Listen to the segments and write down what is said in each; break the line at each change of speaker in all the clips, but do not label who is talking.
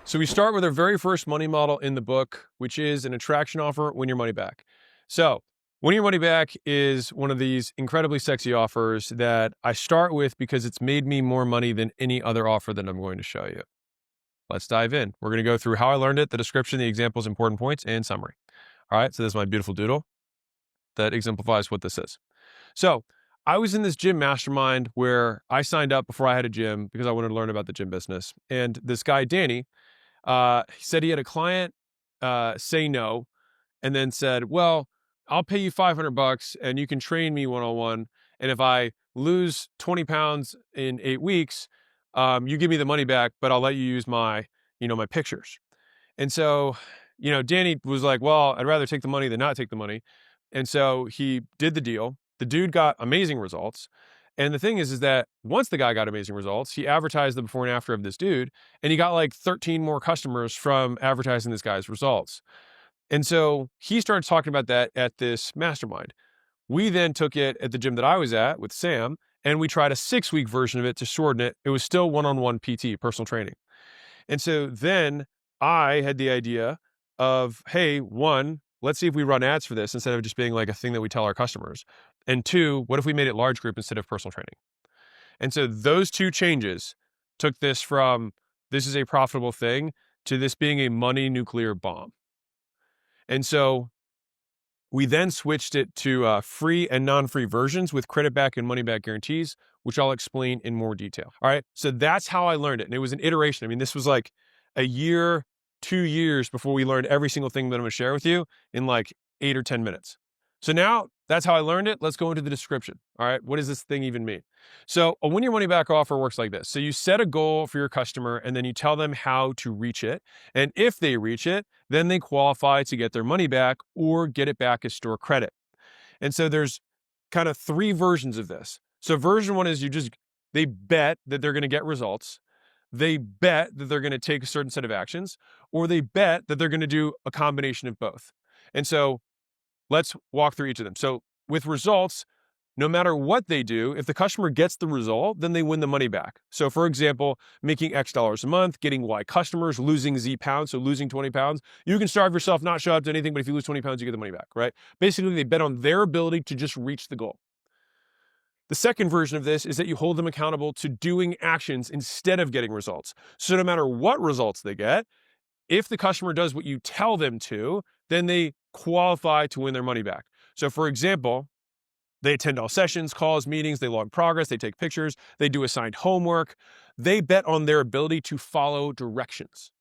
So we start with our very first money model in the book, which is an attraction offer, win your money back. So win your money back is one of these incredibly sexy offers that I start with because it's made me more money than any other offer that I'm going to show you. Let's dive in. We're going to go through how I learned it, the description, the examples, important points, and summary. All right, so this is my beautiful doodle that exemplifies what this is. So I was in this gym mastermind where I signed up before I had a gym because I wanted to learn about the gym business. And this guy, Danny, he said he had a client say no, and then said, "Well, I'll pay you $500 and you can train me one-on-one. And if I lose 20 pounds in 8 weeks, you give me the money back, but I'll let you use my pictures." And so, Danny was like, "Well, I'd rather take the money than not take the money." And so he did the deal. The dude got amazing results. And the thing is that once the guy got amazing results, he advertised the before and after of this dude, and he got like 13 more customers from advertising this guy's results. And so he started talking about that at this mastermind. We then took it at the gym that I was at with Sam, and we tried a 6-week version of it to shorten it. It was still one-on-one PT, personal training. And so then I had the idea of, hey, one, let's see if we run ads for this instead of just being like a thing that we tell our customers. And two, what if we made it large group instead of personal training? And so those two changes took this from this is a profitable thing to this being a money nuclear bomb. And so we then switched it to free and non-free versions with credit back and money back guarantees, which I'll explain in more detail. All right. So that's how I learned it. And it was an iteration. I mean, this was like a year, 2 years before we learned every single thing that I'm going to share with you in like 8 or 10 minutes. So now that's how I learned it. Let's go into the description. All right. What does this thing even mean? So a win your money back offer works like this. So you set a goal for your customer and then you tell them how to reach it. And if they reach it, then they qualify to get their money back or get it back as store credit. And so there's kind of 3 versions of this. So version 1 is they bet that they're going to get results. They bet that they're going to take a certain set of actions, or they bet that they're going to do a combination of both. And so let's walk through each of them. So with results, no matter what they do, if the customer gets the result, then they win the money back. So for example, making X dollars a month, getting Y customers, losing Z pounds, so losing 20 pounds. You can starve yourself, not show up to anything, but if you lose 20 pounds, you get the money back, right? Basically, they bet on their ability to just reach the goal. The second version of this is that you hold them accountable to doing actions instead of getting results. So no matter what results they get, if the customer does what you tell them to, then they qualify to win their money back. So for example, they attend all sessions, calls, meetings, they log progress, they take pictures, they do assigned homework. They bet on their ability to follow directions.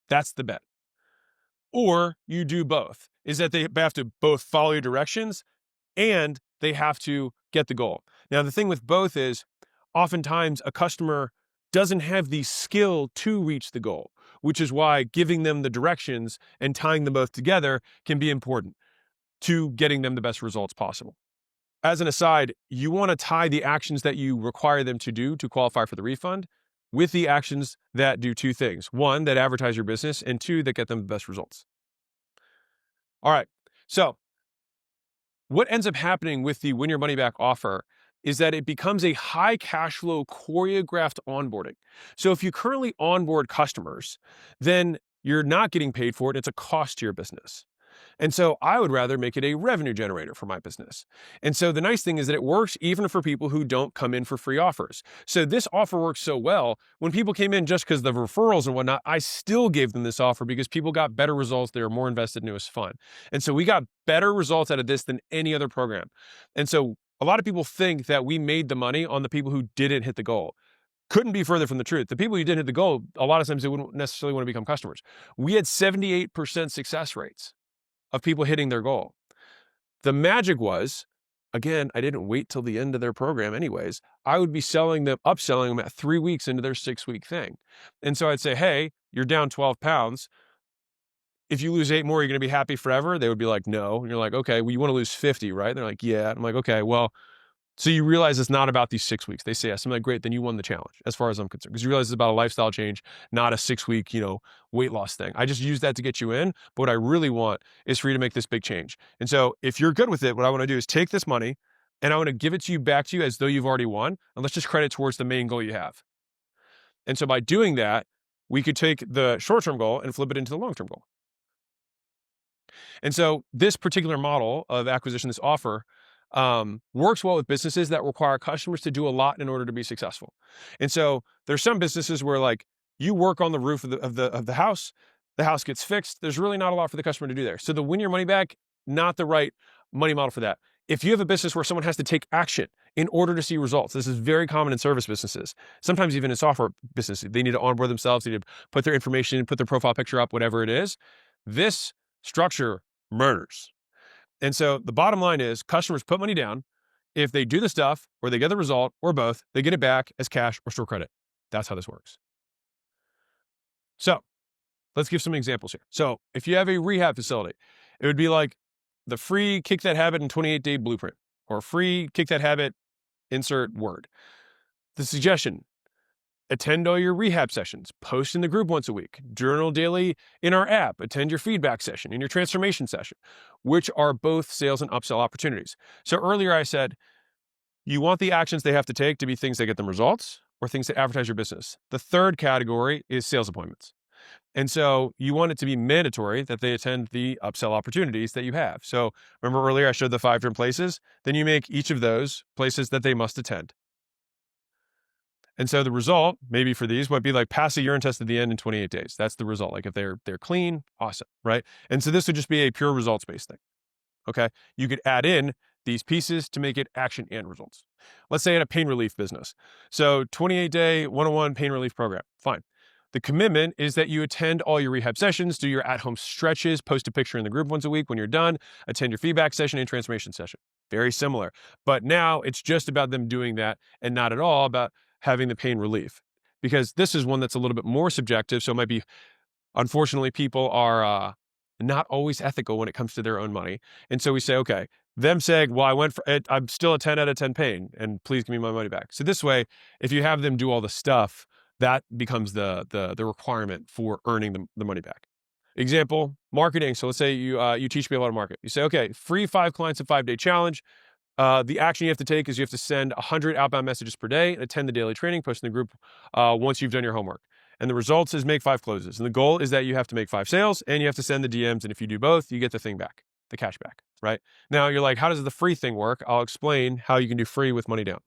That's the bet. Or you do both, is that they have to both follow your directions and they have to get the goal. Now, the thing with both is oftentimes a customer doesn't have the skill to reach the goal, which is why giving them the directions and tying them both together can be important to getting them the best results possible. As an aside, you want to tie the actions that you require them to do to qualify for the refund with the actions that do 2 things. 1, that advertise your business, and 2, that get them the best results. All right. So what ends up happening with the win your money back offer is that it becomes a high cash flow choreographed onboarding. So if you currently onboard customers, then you're not getting paid for it. It's a cost to your business. And so I would rather make it a revenue generator for my business. And so the nice thing is that it works even for people who don't come in for free offers. So this offer works so well, when people came in just because of the referrals and whatnot, I still gave them this offer because people got better results. They were more invested and it was fun. And so we got better results out of this than any other program. And so a lot of people think that we made the money on the people who didn't hit the goal. Couldn't be further from the truth. The people who didn't hit the goal, a lot of times they wouldn't necessarily want to become customers. We had 78% success rates of people hitting their goal. The magic was, again, I didn't wait till the end of their program anyways. I would be upselling them at 3 weeks into their 6-week thing. And so I'd say, hey, you're down 12 pounds. If you lose 8 more, you're going to be happy forever? They would be like, no. And you're like, okay, well, you want to lose 50, right? They're like, yeah. I'm like, okay, well, so you realize it's not about these 6 weeks. They say yes. I'm like, great, then you won the challenge as far as I'm concerned. Because you realize it's about a lifestyle change, not a 6-week, weight loss thing. I just use that to get you in. But what I really want is for you to make this big change. And so if you're good with it, what I want to do is take this money and I want to give it to you back to you as though you've already won. And let's just credit towards the main goal you have. And so by doing that, we could take the short-term goal and flip it into the long-term goal. And so this particular model of acquisition, this offer, works well with businesses that require customers to do a lot in order to be successful. And so there's some businesses where like you work on the roof of the house gets fixed. There's really not a lot for the customer to do there. So the win your money back, not the right money model for that. If you have a business where someone has to take action in order to see results, this is very common in service businesses, sometimes even in software businesses. They need to onboard themselves, they need to put their information in, put their profile picture up, whatever it is. This structure murders. And so the bottom line is customers put money down. If they do the stuff or they get the result or both, they get it back as cash or store credit. That's how this works. So let's give some examples here. So if you have a rehab facility, it would be like the free Kick That Habit in 28-day blueprint or free Kick That Habit, insert word. The suggestion: attend all your rehab sessions, post in the group once a week, journal daily in our app, attend your feedback session and your transformation session, which are both sales and upsell opportunities. So earlier I said, you want the actions they have to take to be things that get them results or things that advertise your business. The third category is sales appointments. And so you want it to be mandatory that they attend the upsell opportunities that you have. So remember earlier I showed the 5 different places? Then you make each of those places that they must attend. And so the result, maybe for these, might be like pass a urine test at the end in 28 days. That's the result. Like if they're clean, awesome, right? And so this would just be a pure results-based thing, okay? You could add in these pieces to make it action and results. Let's say in a pain relief business. So 28-day one-on-one pain relief program, fine. The commitment is that you attend all your rehab sessions, do your at-home stretches, post a picture in the group once a week when you're done, attend your feedback session and transformation session. Very similar. But now it's just about them doing that and not at all about having the pain relief, because this is one that's a little bit more subjective. So it might be, unfortunately, people are not always ethical when it comes to their own money. And so we say, okay, them saying, well, I went for it, I'm still a 10 out of 10 pain and please give me my money back. So this way, if you have them do all the stuff, that becomes the requirement for earning the money back. Example, marketing. So let's say you teach people how to market. You say, okay, free 5 clients in 5-day challenge. The action you have to take is you have to send 100 outbound messages per day, attend the daily training, post in the group once you've done your homework. And the results is make 5 closes. And the goal is that you have to make 5 sales and you have to send the DMs. And if you do both, you get the thing back, the cash back, right? Now you're like, how does the free thing work? I'll explain how you can do free with money down.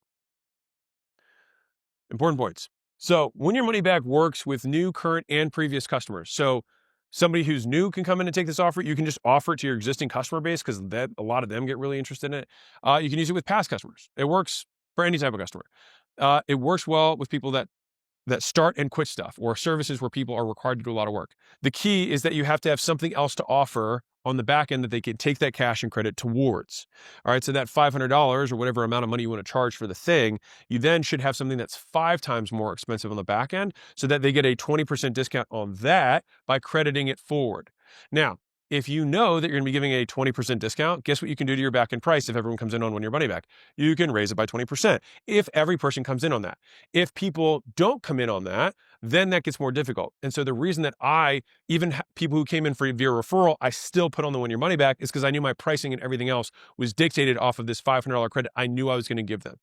Important points. So when your money back works with new, current, and previous customers. So somebody who's new can come in and take this offer. You can just offer it to your existing customer base because a lot of them get really interested in it. You can use it with past customers. It works for any type of customer. It works well with people that start and quit stuff or services where people are required to do a lot of work. The key is that you have to have something else to offer on the back end that they can take that cash and credit towards. All right, so that $500 or whatever amount of money you want to charge for the thing, you then should have something that's 5 times more expensive on the back end so that they get a 20% discount on that by crediting it forward. Now, if you know that you're going to be giving a 20% discount, guess what you can do to your back end price if everyone comes in on when your money back? You can raise it by 20% if every person comes in on that. If people don't come in on that, then that gets more difficult. And so the reason that people who came in via referral, I still put on the when your money back is because I knew my pricing and everything else was dictated off of this $500 credit I knew I was going to give them.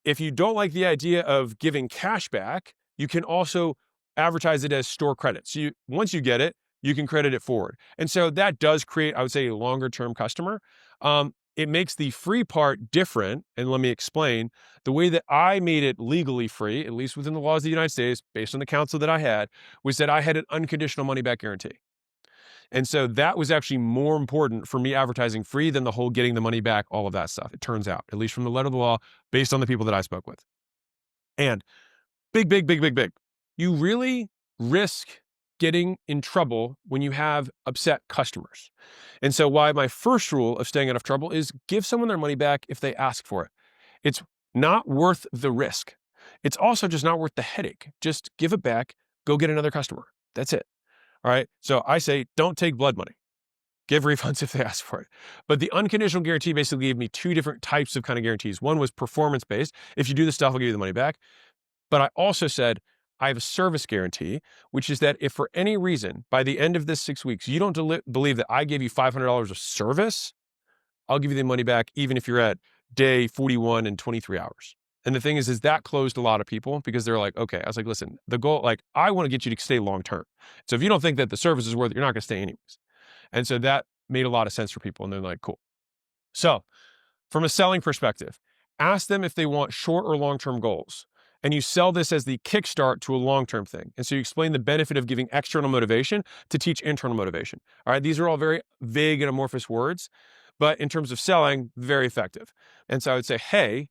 If you don't like the idea of giving cash back, you can also advertise it as store credit. So once you get it, you can credit it forward. And so that does create, I would say, a longer term customer. It makes the free part different. And let me explain. The way that I made it legally free, at least within the laws of the United States, based on the counsel that I had, was that I had an unconditional money back guarantee. And so that was actually more important for me advertising free than the whole getting the money back, all of that stuff. It turns out, at least from the letter of the law, based on the people that I spoke with. And big. You really risk getting in trouble when you have upset customers. And so why my first rule of staying out of trouble is give someone their money back if they ask for it. It's not worth the risk. It's also just not worth the headache. Just give it back, go get another customer. That's it. All right. So I say, don't take blood money. Give refunds if they ask for it. But the unconditional guarantee basically gave me 2 different types of kind of guarantees. One was performance-based. If you do the stuff, I'll give you the money back. But I also said, I have a service guarantee, which is that if for any reason, by the end of this 6 weeks, you don't believe that I gave you $500 of service, I'll give you the money back, even if you're at day 41 and 23 hours. And the thing is that closed a lot of people because they're like, okay, I was like, listen, the goal, like, I want to get you to stay long-term. So if you don't think that the service is worth it, you're not going to stay anyways. And so that made a lot of sense for people. And they're like, cool. So from a selling perspective, ask them if they want short or long-term goals. And you sell this as the kickstart to a long-term thing. And so you explain the benefit of giving external motivation to teach internal motivation. All right, these are all very vague and amorphous words, but in terms of selling, very effective. And so I would say, hey,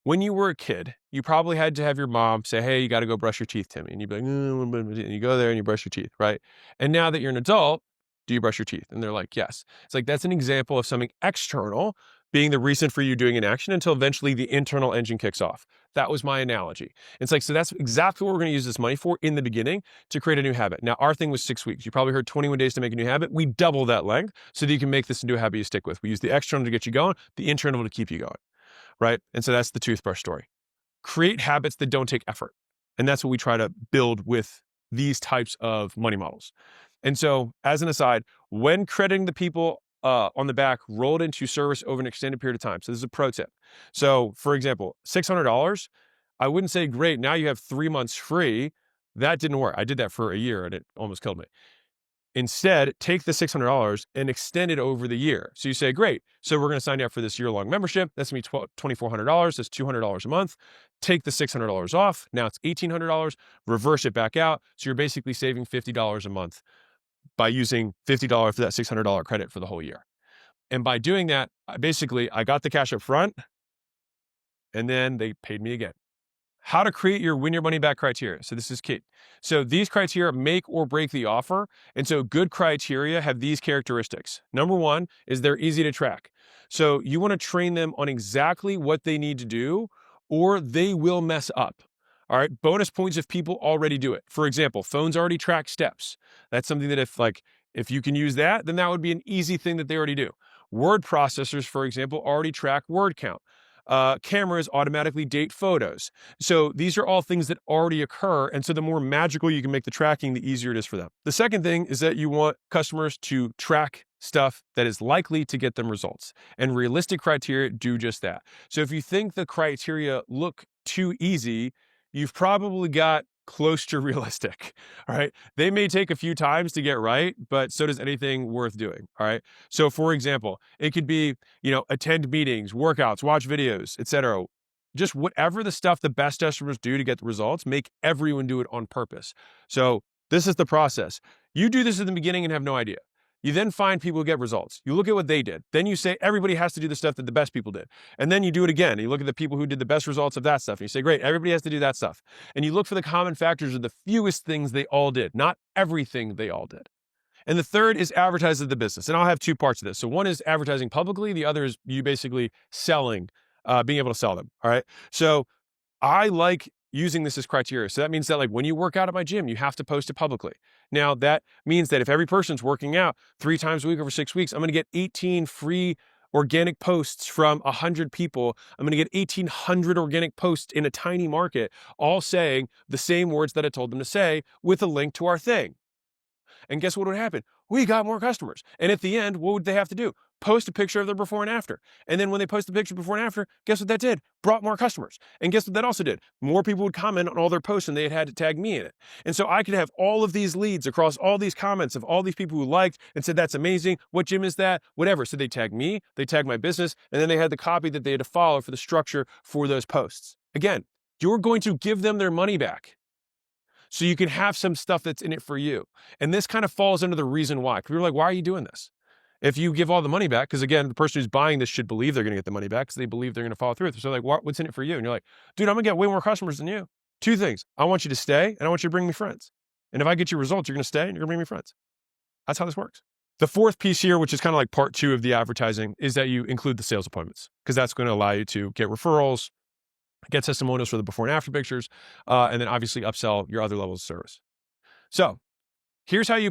when you were a kid, you probably had to have your mom say, hey, you got to go brush your teeth, Timmy. And you'd be like, and you go there and you brush your teeth, right? And now that you're an adult, do you brush your teeth? And they're like, yes. It's like, that's an example of something external being the reason for you doing an action until eventually the internal engine kicks off. That was my analogy. It's like, so that's exactly what we're going to use this money for in the beginning to create a new habit. Now, our thing was 6 weeks. You probably heard 21 days to make a new habit. We double that length so that you can make this into a habit you stick with. We use the external to get you going, the internal to keep you going, right? And so that's the toothbrush story. Create habits that don't take effort. And that's what we try to build with these types of money models. And so as an aside, when crediting the people on the back rolled into service over an extended period of time. So this is a pro tip. So for example, $600, I wouldn't say, great, now you have 3 months free. That didn't work. I did that for a year and it almost killed me. Instead, take the $600 and extend it over the year. So you say, great, so we're going to sign you up for this year-long membership. That's going to be $2,400. That's $200 a month. Take the $600 off. Now it's $1,800. Reverse it back out. So you're basically saving $50 a month by using $50 for that $600 credit for the whole year. And by doing that, I got the cash up front and then they paid me again. How to create your win your money back criteria. So this is key. So these criteria make or break the offer. And so good criteria have these characteristics. Number one is they're easy to track. So you want to train them on exactly what they need to do or they will mess up. All right. Bonus points if people already do it. For example, phones already track steps. That's something that if you can use that, then that would be an easy thing that they already do. Word processors, for example, already track word count. Cameras automatically date photos. So these are all things that already occur. And so the more magical you can make the tracking, the easier it is for them. The second thing is that you want customers to track stuff that is likely to get them results. And realistic criteria do just that. So if you think the criteria look too easy, you've probably got close to realistic, all right? They may take a few times to get right, but so does anything worth doing, all right? So for example, it could be, attend meetings, workouts, watch videos, etc. Just whatever the stuff the best customers do to get the results, make everyone do it on purpose. So this is the process. You do this in the beginning and have no idea. You then find people who get results. You look at what they did. Then you say, everybody has to do the stuff that the best people did. And then you do it again. And you look at the people who did the best results of that stuff. And you say, great, everybody has to do that stuff. And you look for the common factors of the fewest things they all did, not everything they all did. And the third is advertise the business. And I'll have two parts of this. So one is advertising publicly. The other is you basically selling, being able to sell them. All right. So I like using this as criteria. So that means that when you work out at my gym, you have to post it publicly. Now that means that if every person's working out 3 times a week over 6 weeks, I'm going to get 18 free organic posts from 100 people. I'm going to get 1,800 organic posts in a tiny market, all saying the same words that I told them to say with a link to our thing. And guess what would happen? We got more customers. And at the end, what would they have to do? Post a picture of their before and after. And then when they post the picture before and after, guess what that did? Brought more customers. And guess what that also did? More people would comment on all their posts and they had to tag me in it. And so I could have all of these leads across all these comments of all these people who liked and said, that's amazing. What gym is that? Whatever. So they tag me, they tag my business, and then they had the copy that they had to follow for the structure for those posts. Again, you're going to give them their money back. So you can have some stuff that's in it for you. And this kind of falls under the reason why. Because we're like, why are you doing this? If you give all the money back, because again, the person who's buying this should believe they're going to get the money back because they believe they're going to follow through with it. So what's in it for you? And you're like, dude, I'm going to get way more customers than you. 2 things. I want you to stay and I want you to bring me friends. And if I get you results, you're going to stay and you're going to bring me friends. That's how this works. The fourth piece here, which is kind of like part 2 of the advertising, is that you include the sales appointments because that's going to allow you to get referrals, get testimonials for the before and after pictures, and then obviously upsell your other levels of service. So here's how you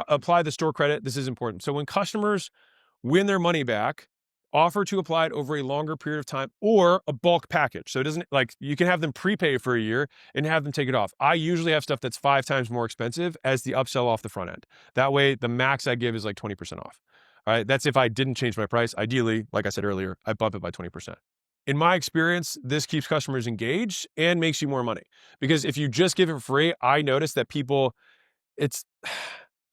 apply the store credit. This is important. So when customers win their money back, offer to apply it over a longer period of time or a bulk package. So it doesn't you can have them prepay for a year and have them take it off. I usually have stuff that's 5 times more expensive as the upsell off the front end. That way the max I give is 20% off. All right. That's if I didn't change my price. Ideally, like I said earlier, I bump it by 20%. in my experience, this keeps customers engaged and makes you more money. Because if you just give it for free, I noticed that people, it's,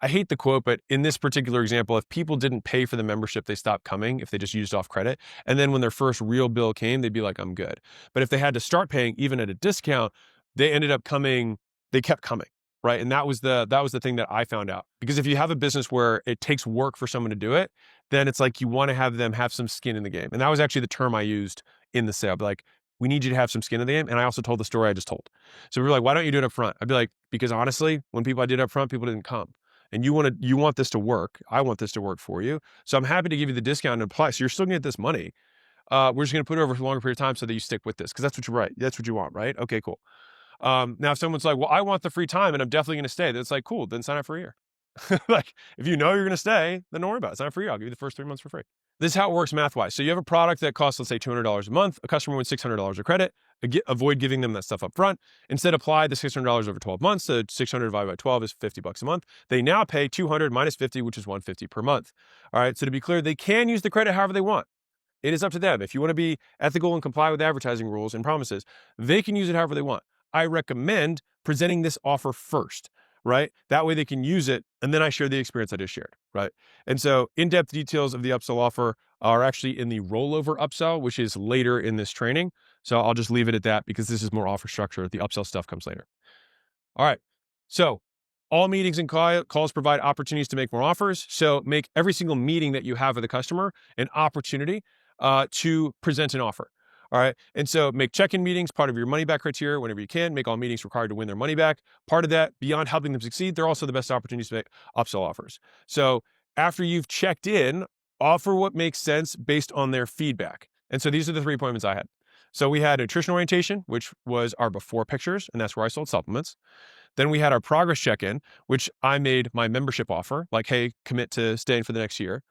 I hate the quote, but in this particular example, if people didn't pay for the membership, they stopped coming if they just used off credit. And then when their first real bill came, they'd be like, I'm good. But if they had to start paying, even at a discount, they ended up coming, they kept coming, right? And that was the thing that I found out. Because if you have a business where it takes work for someone to do it, then it's like you want to have them have some skin in the game. And that was actually the term I used in the sale. Like, we need you to have some skin in the game. And I also told the story I just told. So we were like, why don't you do it up front? I'd be like, because honestly, when I did it up front, people didn't come. And you want this to work. I want this to work for you. So I'm happy to give you the discount and apply. So you're still gonna get this money. We're just gonna put it over for a longer period of time so that you stick with this. Cause that's what you're right. That's what you want, right? Okay, cool. Now if someone's like, well, I want the free time and I'm definitely gonna stay. That's like, cool, then sign up for a year. Like, if you know you're gonna stay, then don't worry about it. Sign up for a year. I'll give you the first 3 months for free. This is how it works math-wise. So you have a product that costs, let's say, $200 a month. A customer wins $600 of credit. Avoid giving them that stuff up front. Instead, apply the $600 over 12 months. So 600 divided by 12 is $50 a month. They now pay 200 minus 50, which is $150 per month. All right. So to be clear, they can use the credit however they want. It is up to them. If you want to be ethical and comply with advertising rules and promises, they can use it however they want. I recommend presenting this offer first, right? That way they can use it. And then I share the experience I just shared, right? And so in-depth details of the upsell offer are actually in the rollover upsell, which is later in this training. So I'll just leave it at that because this is more offer structure. The upsell stuff comes later. All right. So all meetings and calls provide opportunities to make more offers. So make every single meeting that you have with a customer an opportunity to present an offer. All right. And so make check-in meetings part of your money back criteria whenever you can. Make all meetings required to win their money back. Part of that, beyond helping them succeed, they're also the best opportunities to make upsell offers. So after you've checked in, offer what makes sense based on their feedback. And so these are the 3 appointments I had. So we had nutrition orientation, which was our before pictures, and that's where I sold supplements. Then we had our progress check-in, which I made my membership offer, like, hey, commit to staying for the next year.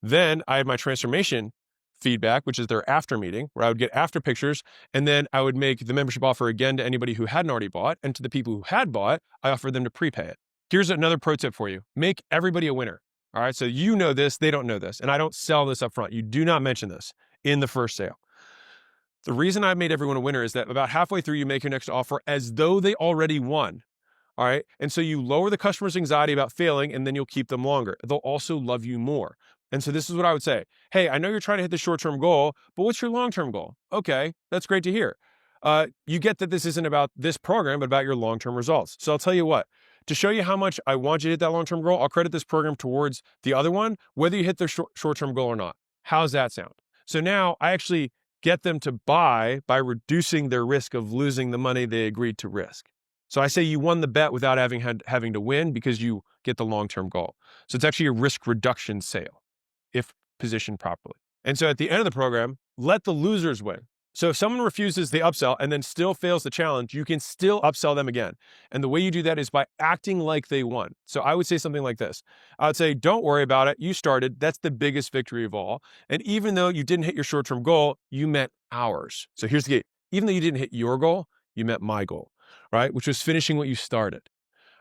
Then I had my transformation feedback, which is their after meeting, where I would get after pictures, and then I would make the membership offer again to anybody who hadn't already bought, and to the people who had bought, I offered them to prepay it. Here's another pro tip for you. Make everybody a winner. All right, so you know this, they don't know this, and I don't sell this up front. You do not mention this in the first sale. The reason I made everyone a winner is that about halfway through, you make your next offer as though they already won. All right. And so you lower the customer's anxiety about failing, and then you'll keep them longer. They'll also love you more. And so this is what I would say. Hey, I know you're trying to hit the short-term goal, but what's your long-term goal? Okay, that's great to hear. You get that this isn't about this program, but about your long-term results. So I'll tell you what, to show you how much I want you to hit that long-term goal, I'll credit this program towards the other one, whether you hit the short-term goal or not. How's that sound? So now I actually get them to buy by reducing their risk of losing the money they agreed to risk. So I say you won the bet without having to win because you get the long-term goal. So it's actually a risk reduction sale if positioned properly. And so at the end of the program, let the losers win. So if someone refuses the upsell and then still fails the challenge, you can still upsell them again. And the way you do that is by acting like they won. So I would say something like this. I would say, don't worry about it. You started. That's the biggest victory of all. And even though you didn't hit your short-term goal, you met ours. So here's the key. Even though you didn't hit your goal, you met my goal, right? Which was finishing what you started.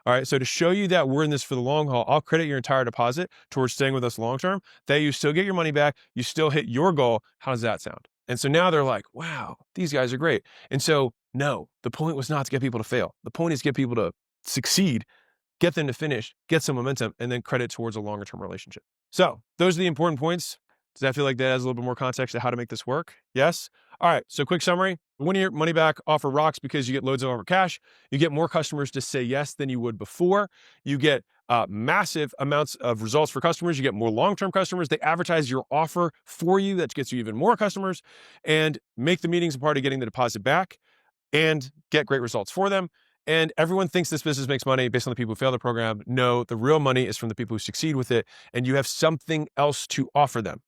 All right. So to show you that we're in this for the long haul, I'll credit your entire deposit towards staying with us long-term, that you still get your money back. You still hit your goal. How does that sound? And so now they're like, wow, these guys are great. And so, no, the point was not to get people to fail. The point is to get people to succeed, get them to finish, get some momentum, and then credit towards a longer term relationship. So those are the important points. Does that feel like that adds a little bit more context to how to make this work? Yes? All right. So quick summary. The 1 year money back offer rocks because you get loads of offer cash. You get more customers to say yes than you would before. You get massive amounts of results for customers. You get more long-term customers. They advertise your offer for you. That gets you even more customers, and make the meetings a part of getting the deposit back and get great results for them. And everyone thinks this business makes money based on the people who fail the program. No, the real money is from the people who succeed with it, and you have something else to offer them.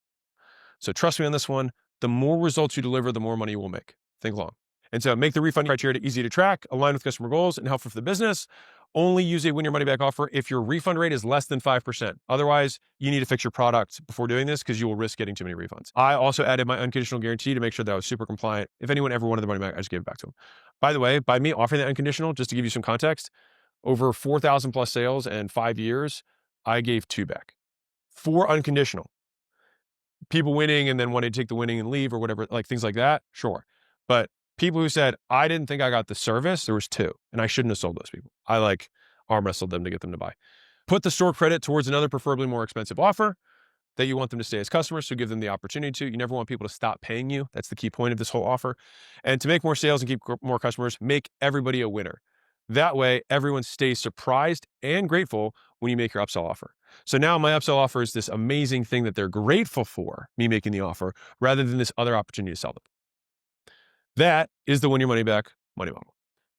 So trust me on this one. The more results you deliver, the more money you will make. Think long. And so make the refund criteria easy to track, align with customer goals, and helpful for the business. Only use a win your money back offer if your refund rate is less than 5%. Otherwise, you need to fix your product before doing this because you will risk getting too many refunds. I also added my unconditional guarantee to make sure that I was super compliant. If anyone ever wanted the money back, I just gave it back to them. By the way, by me offering that unconditional, just to give you some context, over 4,000 plus sales and 5 years, I gave 2 back. 4 unconditional. people winning and then wanting to take the winning and leave or whatever, like things like that, sure. But people who said, I didn't think I got the service, there was 2, and I shouldn't have sold those people. I like arm wrestled them to get them to buy. Put the store credit towards another preferably more expensive offer that you want them to stay as customers, so give them the opportunity to. You never want people to stop paying you. That's the key point of this whole offer. And to make more sales and keep more customers, make everybody a winner. That way, everyone stays surprised and grateful when you make your upsell offer. So now my upsell offer is this amazing thing that they're grateful for me making the offer rather than this other opportunity to sell them. That is the win your money back money model.